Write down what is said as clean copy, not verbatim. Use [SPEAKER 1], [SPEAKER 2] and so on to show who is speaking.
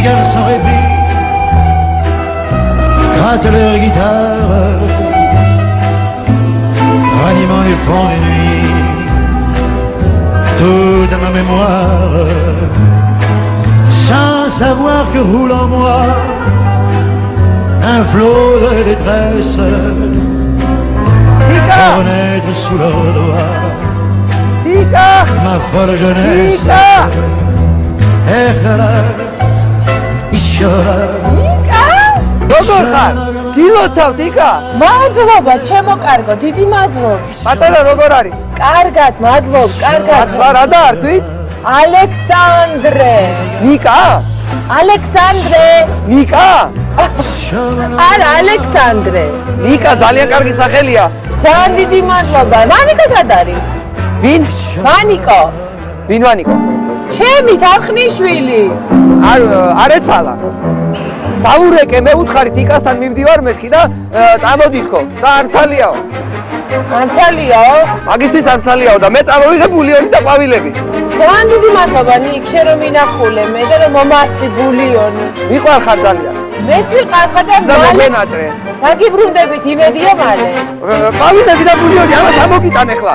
[SPEAKER 1] garçons répit grattent leur guitare, ranimant les fonds des nuits toute ma mémoire, sans savoir que roule en moi un flot de détresse, renaître sous leurs doigts ma folle jeunesse.
[SPEAKER 2] როგორ ხარ? გილოცავ თიკა?
[SPEAKER 3] მადლობა, ჩემო კარგო, დიდი მადლობა.
[SPEAKER 2] პატარა როგორ არის?
[SPEAKER 3] კარგად, მადლობ, კარგად.
[SPEAKER 2] რა დაარქვით?
[SPEAKER 3] ალექსანდრე.
[SPEAKER 2] ნიკა?
[SPEAKER 3] ალექსანდრე.
[SPEAKER 2] ნიკა?
[SPEAKER 3] არა, ალექსანდრე.
[SPEAKER 2] ნიკა ძალიან კარგი სახელია.
[SPEAKER 3] ძალიან დიდი მადლობა. ვანიკო სად არის?
[SPEAKER 2] ვინ?
[SPEAKER 3] ვანიკო.
[SPEAKER 2] ვინ ვანიკო?
[SPEAKER 3] ჩემი თარხნიშვილი.
[SPEAKER 2] არ ეცალა. დაურეკე მე უთხარი თიკასთან მივდივარ მეთქი და წამოდით ხო და არცალიაო.
[SPEAKER 3] არცალიაო?
[SPEAKER 2] მაგისტრის არცალიაო და მე წამოვიღე ბულიონი და ყვავილები.
[SPEAKER 3] ძალიან დიდი მადლობა ნიკ, შენ რომ მინახულე მე და რომ მომართვი ბულიონი.
[SPEAKER 2] მიყვარხარ ძალიან.
[SPEAKER 3] მეც ვიყარხარ და მალე დაგიბრუნდებით იმედია მალე.
[SPEAKER 2] ყვავილები და ბულიონი ამას ამოგიტან ახლა.